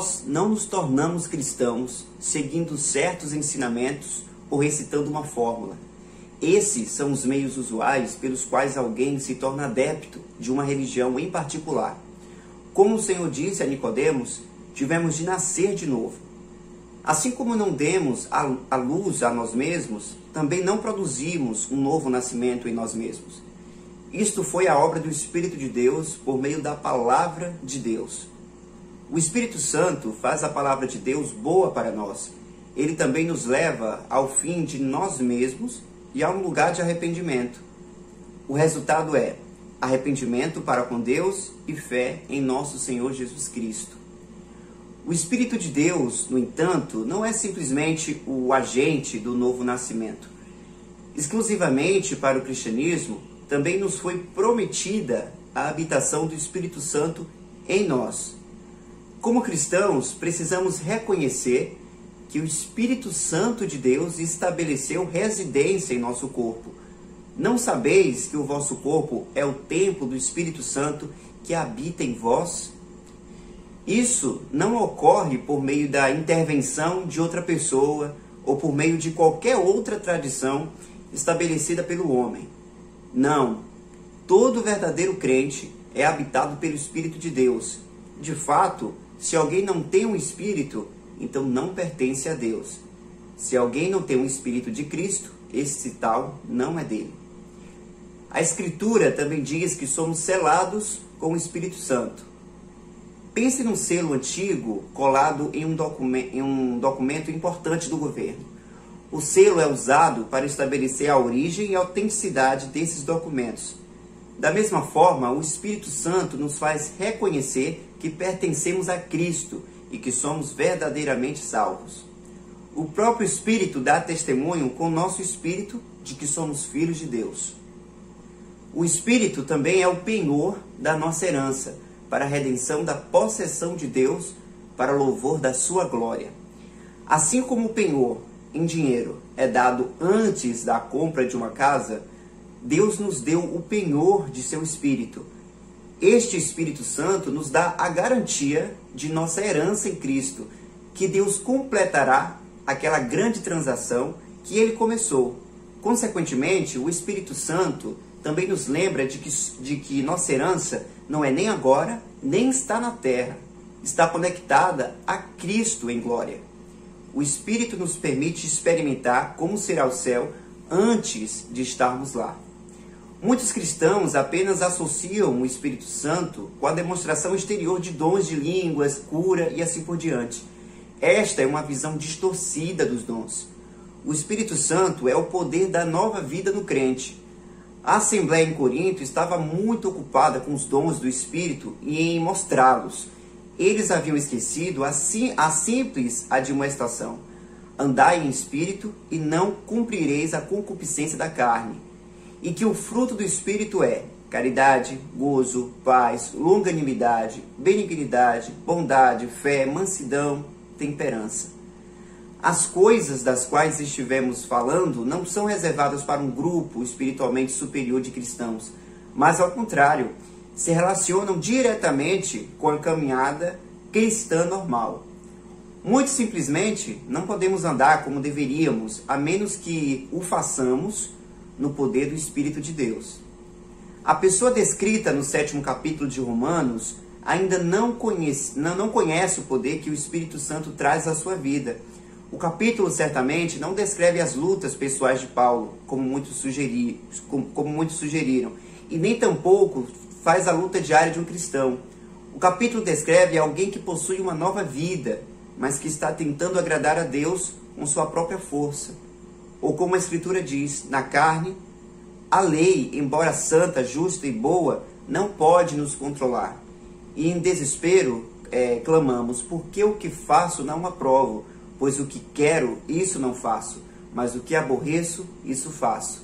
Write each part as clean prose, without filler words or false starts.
Nós não nos tornamos cristãos seguindo certos ensinamentos ou recitando uma fórmula. Esses são os meios usuais pelos quais alguém se torna adepto de uma religião em particular. Como o Senhor disse a Nicodemos, tivemos de nascer de novo. Assim como não demos a luz a nós mesmos, também não produzimos um novo nascimento em nós mesmos. Isto foi a obra do Espírito de Deus por meio da Palavra de Deus. O Espírito Santo faz a Palavra de Deus boa para nós. Ele também nos leva ao fim de nós mesmos e a um lugar de arrependimento. O resultado é arrependimento para com Deus e fé em nosso Senhor Jesus Cristo. O Espírito de Deus, no entanto, não é simplesmente o agente do novo nascimento. Exclusivamente para o cristianismo, também nos foi prometida a habitação do Espírito Santo em nós. Como cristãos, precisamos reconhecer que o Espírito Santo de Deus estabeleceu residência em nosso corpo. Não sabeis que o vosso corpo é o templo do Espírito Santo que habita em vós? Isso não ocorre por meio da intervenção de outra pessoa ou por meio de qualquer outra tradição estabelecida pelo homem. Não, todo verdadeiro crente é habitado pelo Espírito de Deus. De fato, se alguém não tem um Espírito, então não pertence a Deus. Se alguém não tem um Espírito de Cristo, esse tal não é dele. A Escritura também diz que somos selados com o Espírito Santo. Pense num selo antigo colado em um documento importante do governo. O selo é usado para estabelecer a origem e a autenticidade desses documentos. Da mesma forma, o Espírito Santo nos faz reconhecer que pertencemos a Cristo e que somos verdadeiramente salvos. O próprio Espírito dá testemunho com o nosso espírito de que somos filhos de Deus. O Espírito também é o penhor da nossa herança, para a redenção da possessão de Deus, para louvor da sua glória. Assim como o penhor em dinheiro é dado antes da compra de uma casa, Deus nos deu o penhor de seu Espírito. Este Espírito Santo nos dá a garantia de nossa herança em Cristo, que Deus completará aquela grande transação que ele começou. Consequentemente, o Espírito Santo também nos lembra de que nossa herança não é nem agora, nem está na terra. Está conectada a Cristo em glória. O Espírito nos permite experimentar como será o céu antes de estarmos lá. Muitos cristãos apenas associam o Espírito Santo com a demonstração exterior de dons de línguas, cura e assim por diante. Esta é uma visão distorcida dos dons. O Espírito Santo é o poder da nova vida no crente. A Assembleia em Corinto estava muito ocupada com os dons do Espírito e em mostrá-los. Eles haviam esquecido a simples admoestação: andai em espírito e não cumprireis a concupiscência da carne. E que o fruto do Espírito é caridade, gozo, paz, longanimidade, benignidade, bondade, fé, mansidão, temperança. As coisas das quais estivemos falando não são reservadas para um grupo espiritualmente superior de cristãos, mas ao contrário, se relacionam diretamente com a caminhada cristã normal. Muito simplesmente, não podemos andar como deveríamos, a menos que o façamos no poder do Espírito de Deus. A pessoa descrita no 7º capítulo de Romanos ainda não conhece o poder que o Espírito Santo traz à sua vida. O capítulo certamente não descreve as lutas pessoais de Paulo, como muitos sugeriram, e nem tampouco faz a luta diária de um cristão. O capítulo descreve alguém que possui uma nova vida, mas que está tentando agradar a Deus com sua própria força. Ou como a Escritura diz, na carne, a lei, embora santa, justa e boa, não pode nos controlar. E em desespero clamamos: porque o que faço não aprovo? Pois o que quero, isso não faço, mas o que aborreço, isso faço.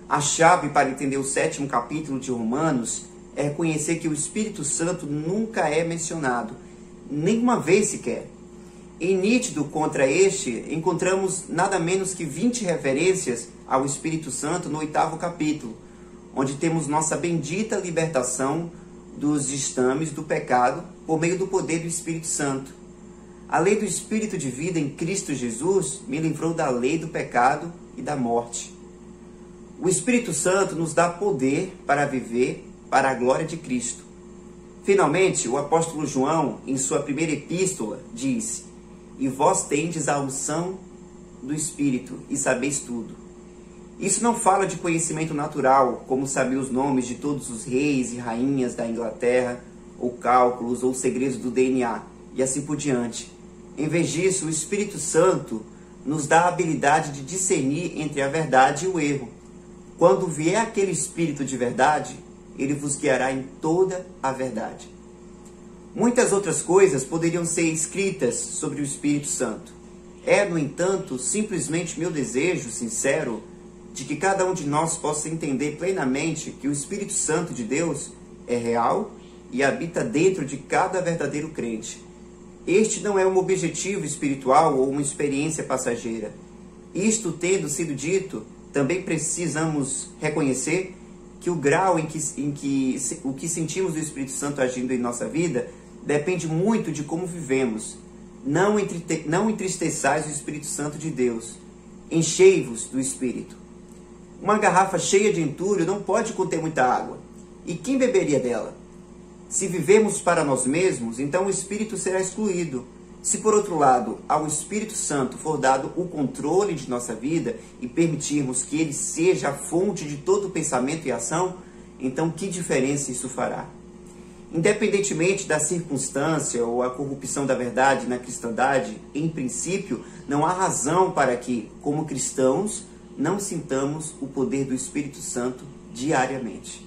A chave para entender o 7º capítulo de Romanos é reconhecer que o Espírito Santo nunca é mencionado, nenhuma vez sequer. Em nítido contra este, encontramos nada menos que 20 referências ao Espírito Santo no 8º capítulo, onde temos nossa bendita libertação dos estames do pecado por meio do poder do Espírito Santo. A lei do Espírito de vida em Cristo Jesus me livrou da lei do pecado e da morte. O Espírito Santo nos dá poder para viver para a glória de Cristo. Finalmente, o apóstolo João, em sua primeira epístola, diz: "E vós tendes a unção do Espírito e sabeis tudo." Isso não fala de conhecimento natural, como saber os nomes de todos os reis e rainhas da Inglaterra, ou cálculos, ou segredos do DNA, e assim por diante. Em vez disso, o Espírito Santo nos dá a habilidade de discernir entre a verdade e o erro. Quando vier aquele Espírito de verdade, ele vos guiará em toda a verdade. Muitas outras coisas poderiam ser escritas sobre o Espírito Santo. É, no entanto, simplesmente meu desejo sincero de que cada um de nós possa entender plenamente que o Espírito Santo de Deus é real e habita dentro de cada verdadeiro crente. Este não é um objetivo espiritual ou uma experiência passageira. Isto tendo sido dito, também precisamos reconhecer que o grau em que o que sentimos do Espírito Santo agindo em nossa vida depende muito de como vivemos. Não entristeçais o Espírito Santo de Deus. Enchei-vos do Espírito. Uma garrafa cheia de entulho não pode conter muita água. E quem beberia dela? Se vivemos para nós mesmos, então o Espírito será excluído. Se, por outro lado, ao Espírito Santo for dado o controle de nossa vida e permitirmos que ele seja a fonte de todo pensamento e ação, então que diferença isso fará? Independentemente da circunstância ou a corrupção da verdade na cristandade, em princípio, não há razão para que, como cristãos, não sintamos o poder do Espírito Santo diariamente.